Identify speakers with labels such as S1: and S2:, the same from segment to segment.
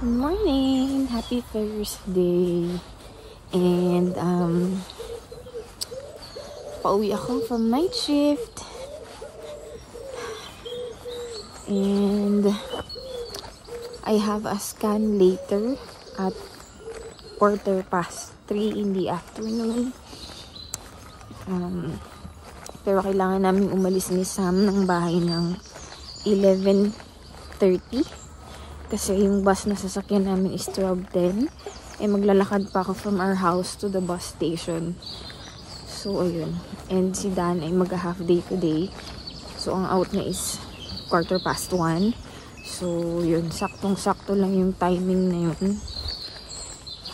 S1: Good morning! Happy Thursday! And, pauwi ako from night shift. And, I have a scan later at 3:15 in the afternoon. Pero kailangan namin umalis ni Sam ng bahay ng 11:30. Kasi yung bus na sasakyan namin is 12:10. Eh, maglalakad pa ako from our house to the bus station. So, ayun. And si Dan ay mag-half day today. So, ang out na is 1:15. So, yun. Saktong-sakto lang yung timing na yun.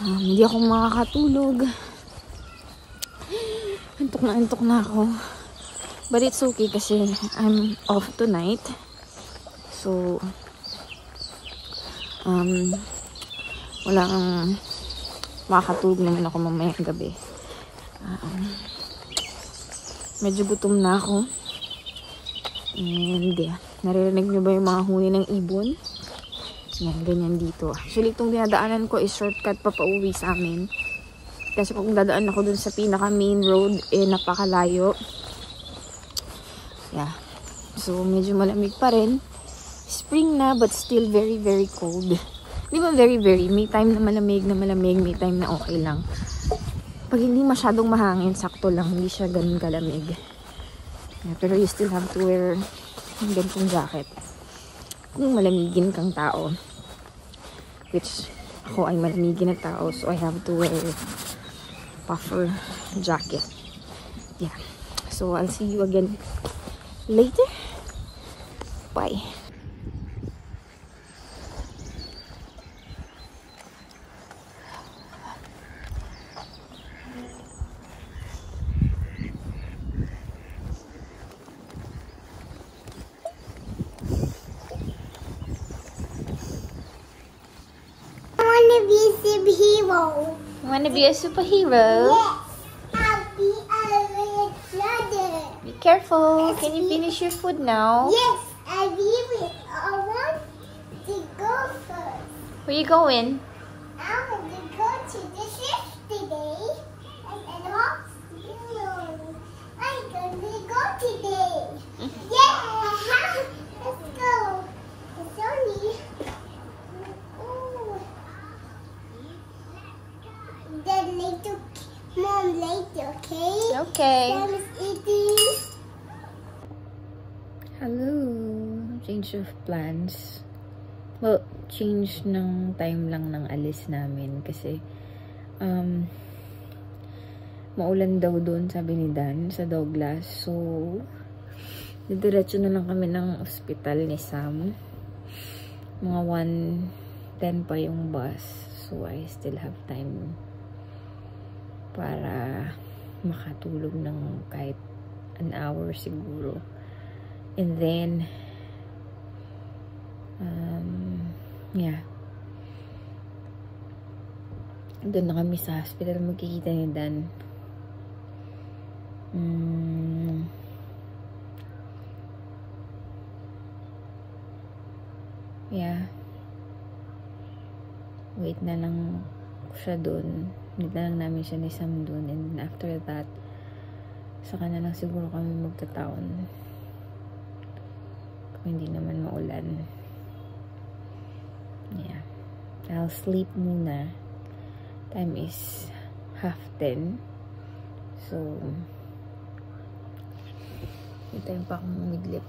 S1: Hindi ako makakatulog. Antok na ako. But it's okay kasi I'm off tonight. So, wala kang makakatulog naman ako mamayang gabi. Medyo gutom na ako. And naririnig nyo ba yung mga huni ng ibon? Yan, ganyan dito. Actually, itong dinadaanan ko is shortcut pa pauwi sa amin. Kasi kung dadaan ako dun sa pinaka main road, napakalayo. Yeah. So, medyo malamig pa rin. Spring na, but still very, very cold. Di ba very, very? May time na malamig, may time na okay lang. Pag hindi masyadong mahangin, sakto lang. Hindi siya ganun kalamig. Yeah, pero you still have to wear yung ganitong jacket. Kung malamigin kang tao. Which, ako ay malamigin na tao. So, I have to wear puffer jacket. Yeah. So, I'll see you again later. Bye.
S2: Superhero.
S1: You want to be a superhero?
S2: Yes, I'll be a red brother.
S1: Be careful. Can you finish your food now?
S2: Yes, I will. I want to go first.
S1: Where you going?
S2: I want to go to the shift today and hospital. I'm going to go today. Yeah, let's go. It's only. Then later, Mom, later, okay?
S1: Okay.
S2: Sam is eating.
S1: Hello. Change of plans. Well, change ng time lang ng alis namin kasi maulan daw doon, sabi ni Dan, sa Douglas. So, didiretso na lang kami ng ospital ni Sam. Mga 1:10 pa yung bus. So, I still have time para makatulog ng kahit an hour siguro. And then, yeah. Doon na kami sa hospital. Magkikita ni Dan. Yeah. Wait na lang siya doon. Hindi na lang namin siya ni Sam doon. And after that, saka na lang siguro kami magtataon. Kung hindi naman maulan. Yeah. I'll sleep muna. Time is 9:30. So, may time pa akong umidlip.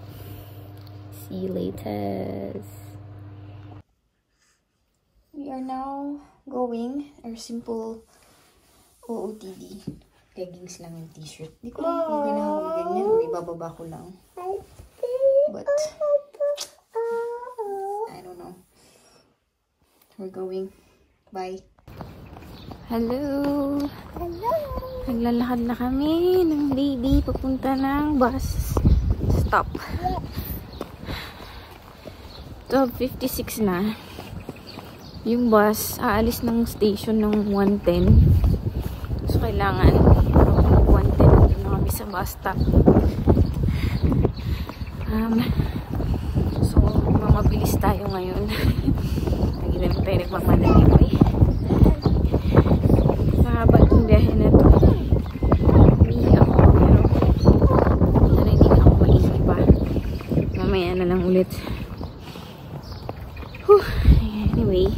S1: See you later. We are now going our simple OOTD. Leggings lang yung t-shirt. Hindi ko alam kung ginagawa ganyan o ibababa ko lang. But, I don't know. We're going. Bye. Hello.
S2: Hello.
S1: Naglalakad na kami ng baby papunta ng bus stop. 12:56 na. Yung bus aalis ng station ng 1:10. So kailangan 1:10 na kami sa bus stop. So mamabilis tayo ngayon. Lagi na tayo nagmamadali. Mahaba itong biyahe na ito. Hindi ako, pero hindi na ako maisip pa. Mamaya na lang ulit. Whew. Anyway,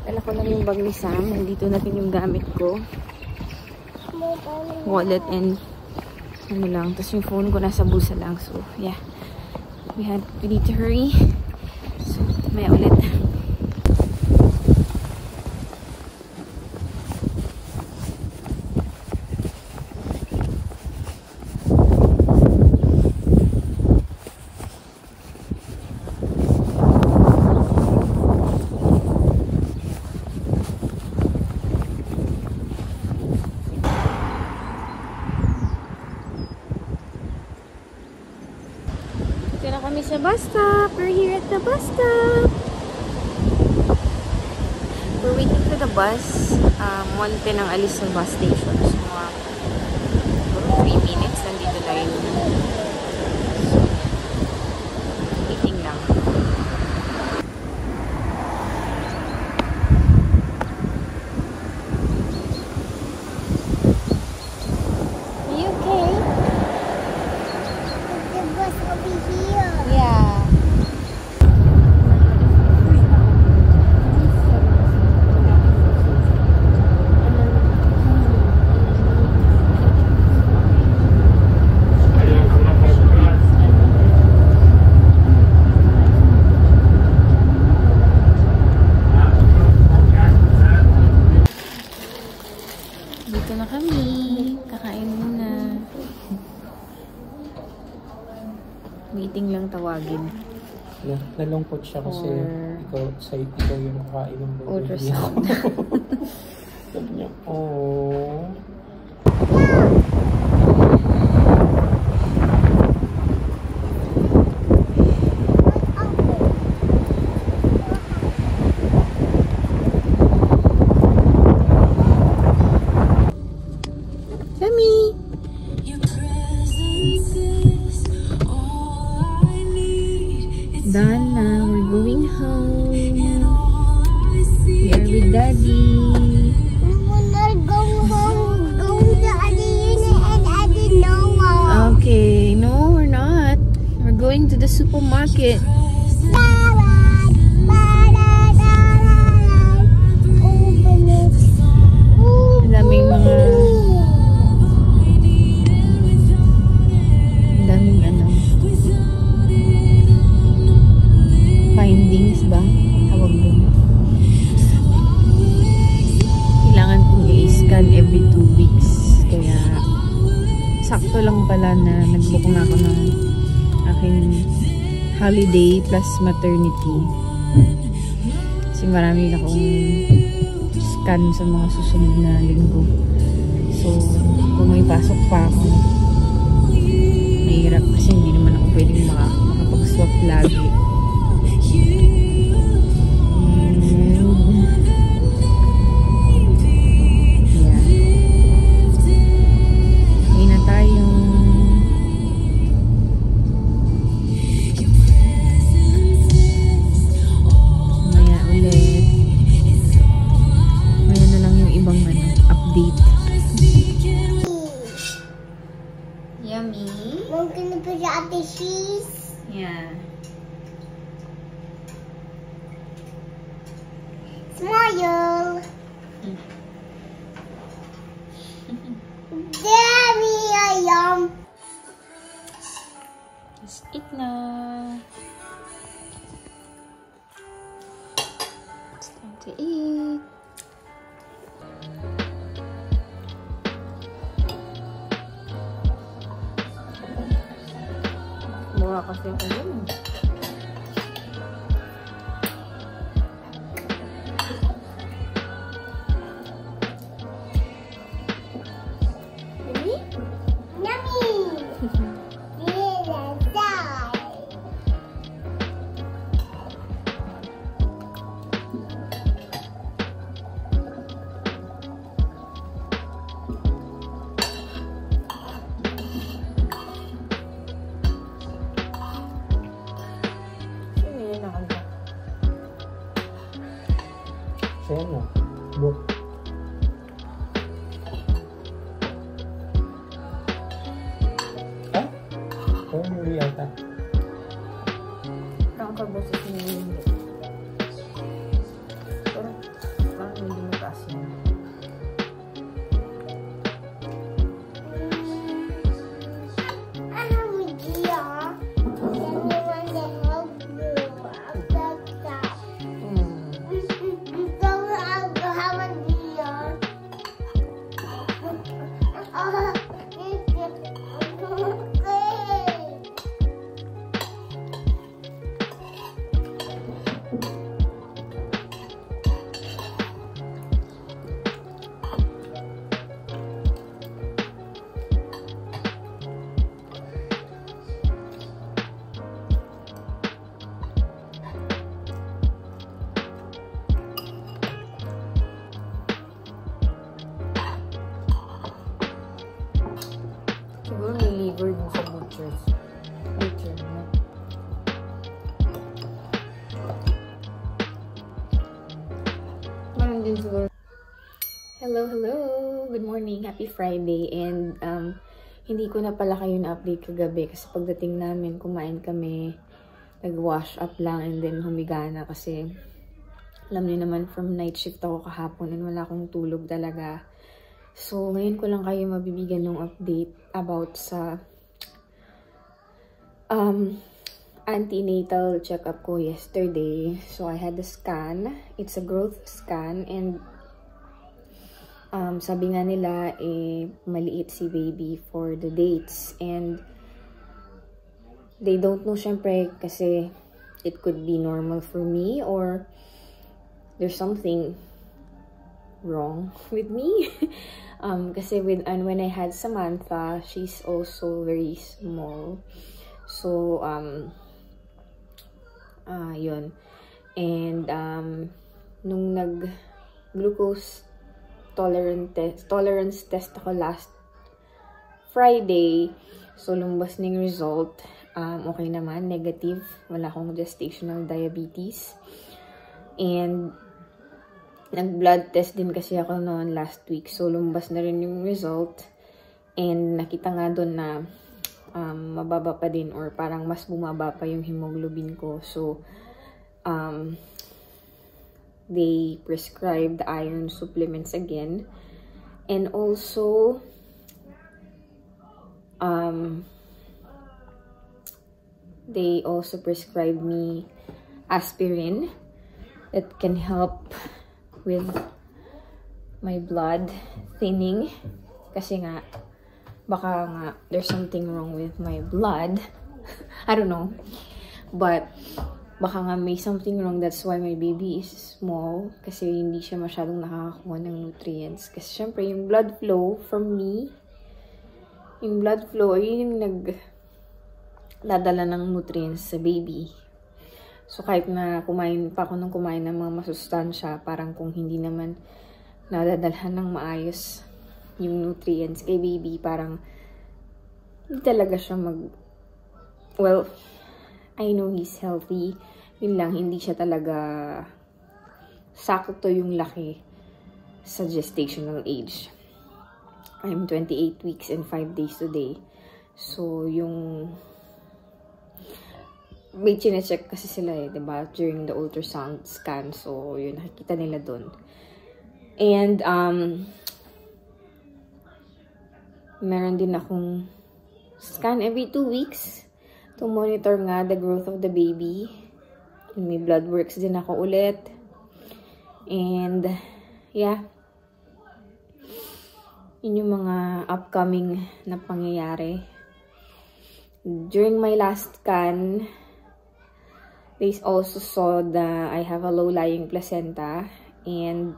S1: dala ko lang yung bag ni Sam. Nandito natin yung gamit ko. Wallet and ano lang. Tapos yung phone ko nasa bulsa lang. So, yeah. We need to hurry. So, mamaya ulit. Dito na kami sa bus stop. We're here at the bus stop. We're waiting for the bus. 1:10 ang alis sa bus station. So, mga 3 minutes. Nandito tayo. Waiting lang. Are you okay?
S2: The bus will be here.
S1: Yeah. Dito na kami. Kakain muna. Waiting lang tawagin.
S3: Yeah, nalungkot siya kasi ikaw yung nakain ng baby.
S1: Ultrasound.
S3: Sabi niya, oh.
S1: Yummy! Done na. We're going home. We are with Daddy.
S2: We will not go home. Go to Daddy and Daddy no.
S1: Okay. No, we're not. We're going to the supermarket.
S2: Open it.
S1: Ang daming mga... Ang daming ano... findings ba? Tawag doon. Kailangan kong i-scan every 2 weeks. Kaya, sakto lang pala na nag-book na ako ng aking holiday plus maternity. Kasi marami na akong scan sa mga susunod na linggo. So, kung may pasok pa ako, mahirap kasi hindi naman ako pwedeng makapag-swap lagi. Yummy.
S2: Mom, can you put out the cheese?
S1: Yeah.
S2: Smell smile. Daddy, I am.
S1: Let's eat na. It's time to eat. Mura kasi ako yun.
S3: Siya mo. Book. Ha? Oo, hindi yata.
S1: Ang kaboses niya hindi. Pero, parang hindi mataas yun. Siguro may liver din sa butcher, no? Meron din siguro. Hello! Good morning! Happy Friday! And, hindi ko na pala kayo na-update kagabi kasi pagdating namin, kumain kami, nag-wash up lang and then humiga na kasi alam niyo naman from night shift ako kahapon and wala akong tulog talaga. So, ngayon ko lang kayo mabibigyan ng update about sa antenatal checkup ko yesterday. So, I had a scan. It's a growth scan and sabi nga nila, maliit si baby for the dates. And they don't know, syempre, kasi it could be normal for me or there's something wrong with me. Kasi when I had Samantha, she's also very small. So, yun. And, nung nag-glucose tolerance test ako last Friday, so lumabas ng result, okay naman, negative. Wala akong gestational diabetes. And, nag-blood test din kasi ako noon last week. So, lumabas na rin yung result. And, nakita nga doon na mababa pa din or parang mas bumaba pa yung hemoglobin ko. So, they prescribed iron supplements again. And also, they also prescribed me aspirin that can help with my blood thinning kasi nga baka nga there's something wrong with my blood. I don't know, but baka nga may something wrong, that's why my baby is small kasi hindi siya masyadong nakakakuha ng nutrients. Kasi syempre yung blood flow from me, yung blood flow ay yung nagdadala ng nutrients sa baby. So, kahit na kumain pa ako ng mga masustansya, parang kung hindi naman nadadalhan ng maayos yung nutrients kay baby, parang hindi talaga siya well, I know he's healthy. Yun lang, hindi siya talaga sakto yung laki sa gestational age. I'm 28 weeks and 5 days today. So, yung may chinecheck kasi sila diba? During the ultrasound scan. So, yun, nakikita nila dun. And, meron din akong scan every 2 weeks to monitor nga the growth of the baby. And may blood works din ako ulit. And, yeah. Yun yung mga upcoming na pangyayari. During my last scan, they also saw that I have a low-lying placenta. And,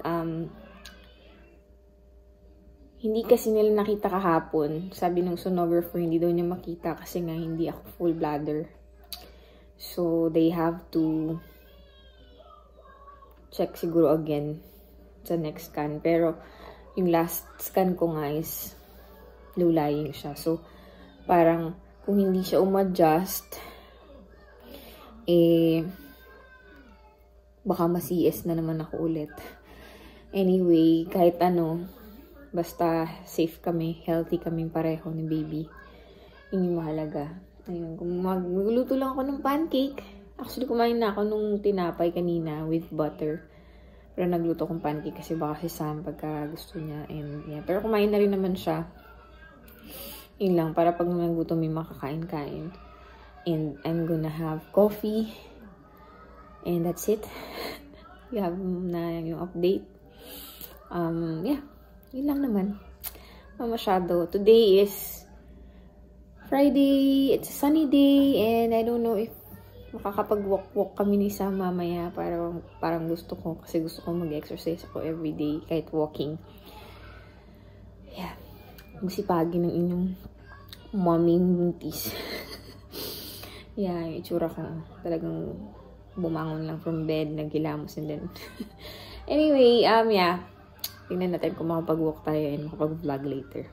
S1: hindi kasi nila nakita kahapon. Sabi ng sonographer, hindi daw niya makita kasi nga hindi ako full bladder. So, they have to check siguro again sa next scan. Pero, yung last scan ko nga is low-lying siya. So, parang kung hindi siya umadjust, baka ma-CS na naman ako ulit. Anyway, kahit ano, basta safe kami, healthy kaming pareho ni baby. Yun yung mahalaga. Ayun, kung magluto lang ako ng pancake. Actually, kumain na ako nung tinapay kanina with butter. Pero nagluto kong pancake kasi baka si Sam pagka gusto niya. And yeah, pero kumain na rin naman siya. Yun lang, para pag nagluto may makakain-kain. And I'm gonna have coffee. And that's it. We have na yung update. Yeah. Yun lang naman. Masyado. Today is Friday. It's a sunny day. And I don't know if makakapag-walk-walk kami ni Sam mamaya. Parang gusto ko. Kasi gusto ko mag-exercise ako everyday. Kahit walking. Yeah. Magsipagin ng inyong moming buntis. Yeah, yung itsura ko. Talagang bumangon lang from bed. Nagkilamos and then. Anyway, yeah. Tingnan natin kung makapag-walk tayo and makapag-vlog later.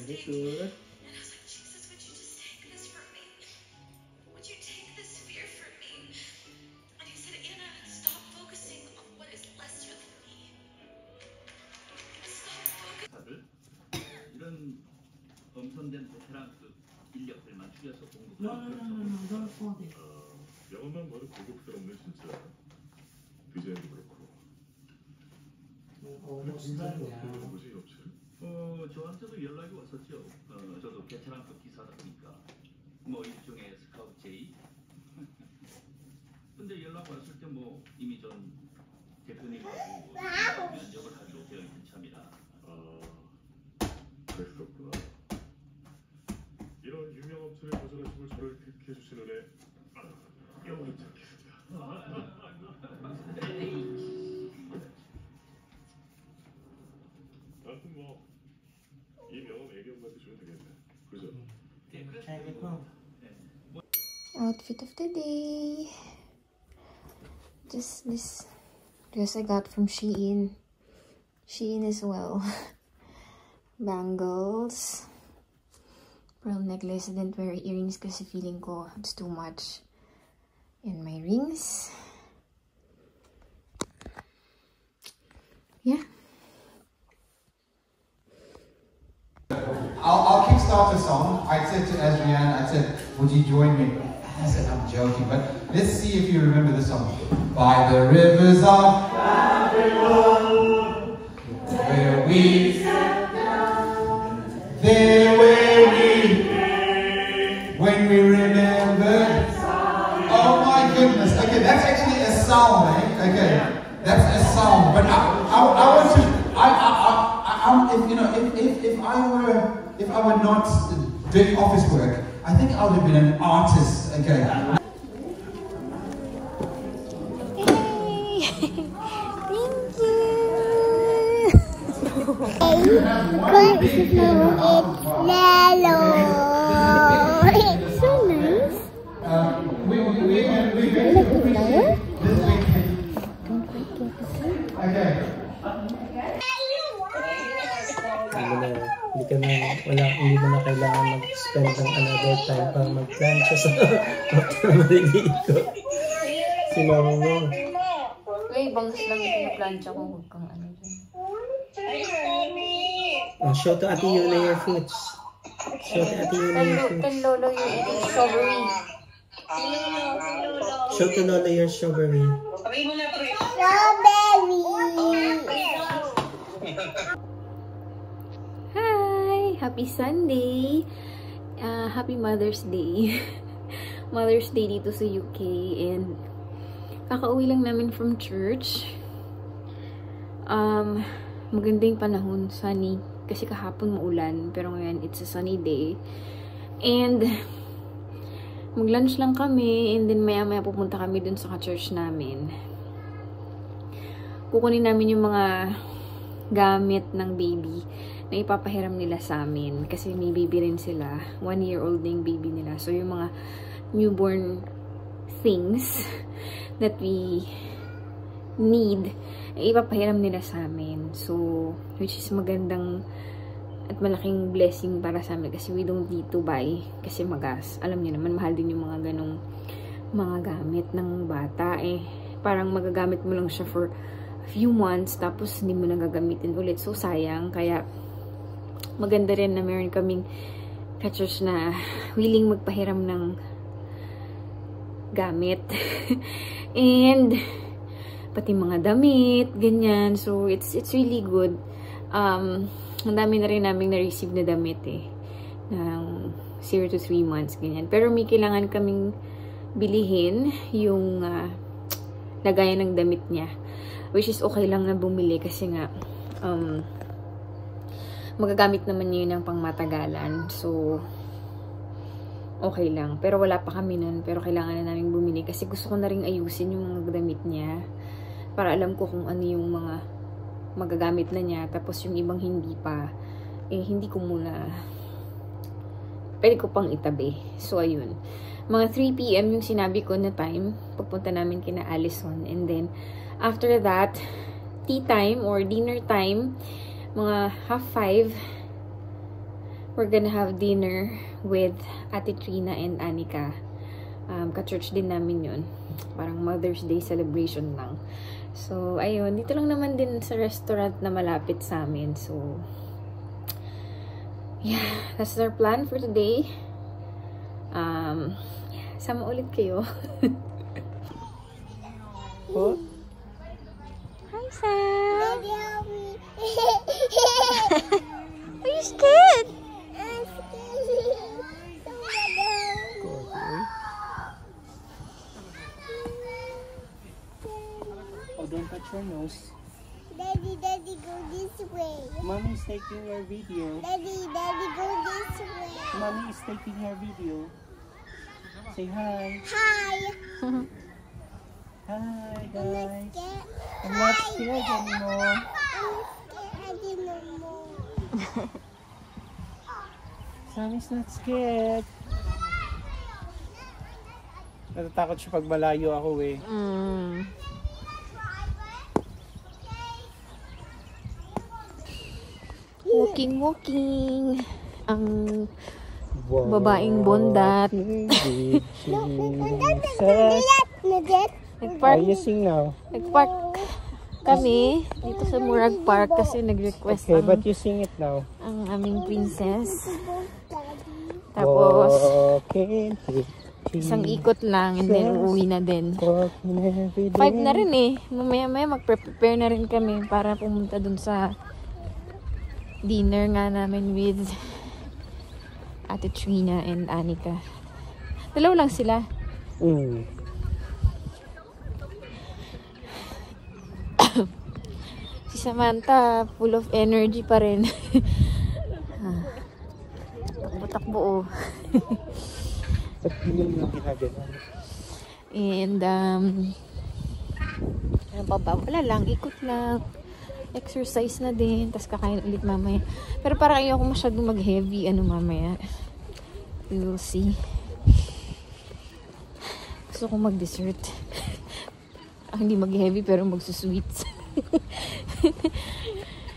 S3: Very good.
S4: And I was like, Jesus, would you just take this from me? Would you take this fear from me? And he said, Anna, stop focusing on what is lesser than me. Stop focusing.
S5: 이런 엄선된 베테랑급 인력들만 줄여서 공급하는
S6: 영화만 봐도 고급스럽네 진짜. 디자인도 그렇고. 뭐지 업체?
S5: 저한테도 연락이 왔었죠. 저도 베테랑급 기사다 보니까 뭐 일종의 스카우트 제의. 근데 연락 왔을 때 뭐 이미 전 대표님하고 면접을 하기로 되어 있는 참이라.
S6: 그랬었구나. 이런 유명 업체를 거절하시고 저를 택해 주시는 애 영원 찾겠습니다. 아무튼 뭐 이 명함 애기엄마한테 주면 되겠네. 그죠?
S1: Outfit of the day. Just this dress I got from Shein. Shein as well. Bangles. Pearl necklace. I didn't wear earrings kasi feeling ko it's too much. And my rings. Yeah.
S7: I'll kickstart the song. I said to Adrienne, would you join me? I said, I'm joking, but let's see if you remember the song. By the rivers of Babylon, where we sat down, there where we when we remembered. Oh my goodness. Okay, that's actually a psalm, eh? Okay. That's a song. But I want to. If I were not doing office work, I think I would have been an artist. Okay.
S2: It's so nice.
S3: Hindi mo na kailangan mag-spend ng another time para mag-plan siya sa after maliligo. Sinabi mo.
S1: Uy, bangus lang yung pinaplancha ko. Huwag kang ano dyan.
S3: Show to Ate Yuna your fruits. Show to Ate Yuna your fruits.
S1: Kay Lolo yung eating strawberry.
S3: Show to Lolo your strawberry.
S1: Hi! Happy Sunday! Happy Mother's Day. Mother's Day dito sa UK. And kakauwi lang namin from church. Maganda yung panahon. Sunny. Kasi kahapon maulan. Pero ngayon, it's a sunny day. And mag-lunch lang kami. And then maya-maya pupunta kami dun sa church namin. Kukunin namin yung mga gamit ng baby na ipapahiram nila sa amin. Kasi may baby rin sila. 1-year-old na yung baby nila. So, yung mga newborn things that we need, ipapahiram nila sa amin. So, which is magandang at malaking blessing para sa amin. Kasi we don't need to buy. Kasi magas. Alam niyo naman, mahal din yung mga ganong mga gamit ng bata. Parang magagamit mo lang siya for few months, tapos hindi mo na gagamitin ulit. So, sayang. Kaya, maganda rin na meron kaming ka-church na willing magpahiram ng gamit. And, pati mga damit, ganyan. So, it's really good. Ang dami na rin naming na-receive na damit ng 0 to 3 months, ganyan. Pero may kailangan kaming bilihin yung lagayan ng damit niya. Which is okay lang na bumili kasi nga magagamit naman niya yun ng pangmatagalan. So, okay lang. Pero wala pa kami nun. Pero kailangan na namin bumili kasi gusto ko na rin ayusin yung mga damit niya. Para alam ko kung ano yung mga magagamit na niya. Tapos yung ibang hindi pa, hindi ko muna pwede ko pang itabi. So, ayun. Mga 3 PM yung sinabi ko na time. Pagpunta namin kina Allison. And then, after that, tea time or dinner time, mga 4:30, we're gonna have dinner with Ate Trina and Anika. Ka-church din namin yun. Parang Mother's Day celebration lang. So, ayun. Dito lang naman din sa restaurant na malapit sa amin. So, yeah. That's our plan for today. Sama ulit kayo.
S3: Oh?
S1: Hi, Sam! Are you scared?
S3: Oh, don't touch your nose.
S2: Daddy, go this way.
S3: Mommy is taking your video.
S2: Daddy, go this way.
S3: Mommy is taking your video. Say hi.
S2: Hi.
S3: Hi, guys.
S2: Scared.
S3: I'm not scared anymore.
S2: I'm scared no more.
S3: Sammy's not scared. Natatakot siya pag malayo ako
S1: Walking. Ang babaeng bondat.
S3: Are you sing now?
S1: Nagpark kami dito sa Murag Park kasi nag-request
S3: Okay, but you sing it now.
S1: ang aming princess. Tapos, isang ikot lang and then uuwi na din. 5 na rin Mamaya-maya mag-prepare na rin kami para pumunta dun sa dinner nga namin with Ate Trina and Anika. Dalawa lang sila. Samantha, full of energy pa rin. Takbo-takbo oh. And, ano pa ba? Wala lang, ikot lang. Exercise na din, tapos kakain ulit mamaya. Pero parang ayoko masyadong mag-heavy, ano mamaya. We will see. Gusto kong mag-dessert. Hindi mag-heavy, pero magsusweets.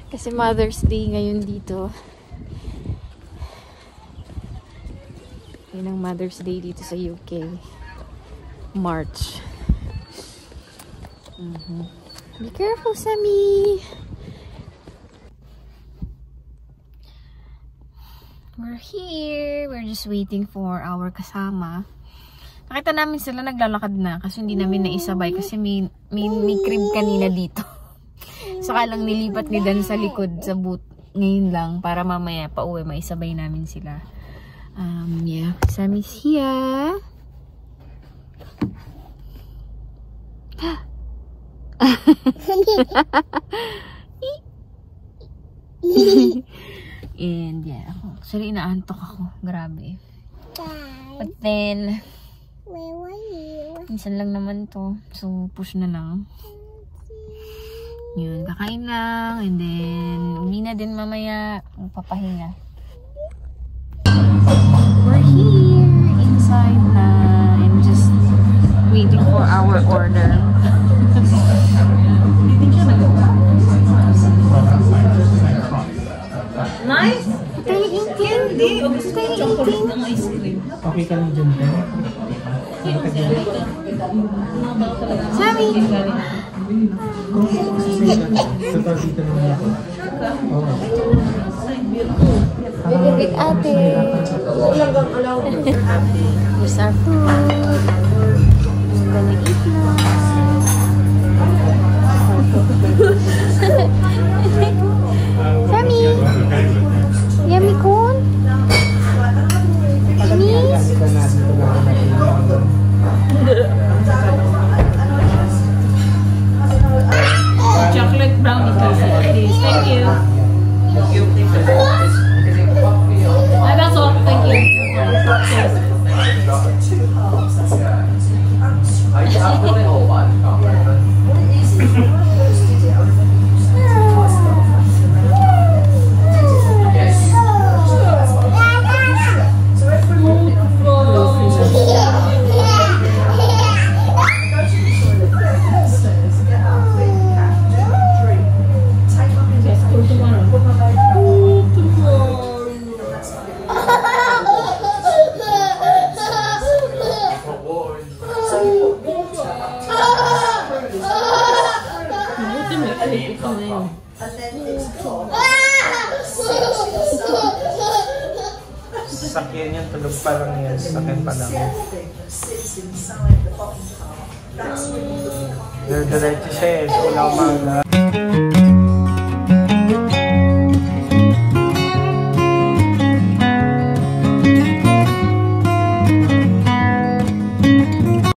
S1: Kasi Mother's Day ngayon dito. Yun ang Mother's Day dito sa UK. March. Be careful, Sammy! We're here. We're just waiting for our kasama. Nakita namin sila naglalakad na kasi hindi namin naisabay kasi may crib kanina dito. Saka lang nilipat ni Dan sa likod sa boot ngayon lang para mamaya pa uwi maisabay namin sila. Yeah, Sammy's here. And yeah, actually inaantok ako. Grabe. But then
S2: Where were you?
S1: minsan lang naman to. So, push na lang. Yun, kakain lang. And then, uwi na din mamaya. Magpapahinga. We're here inside na and just waiting for our order. Nice! Tayo eating. Tayo eating.
S3: Okay ka lang dyan, Ben?
S1: Sammy!
S3: Totoo dito naman ako. Oo.
S1: Big ate. Here's our food. I'm gonna eat now. Sammy! Yummy corn? Miss?
S8: Chocolate brownie please. Thank you. That's all. Thank you.
S3: Sakyan yan, tulog pa lang yan. Sakyan pa lang. Diretso siya eh. So, wala umaga.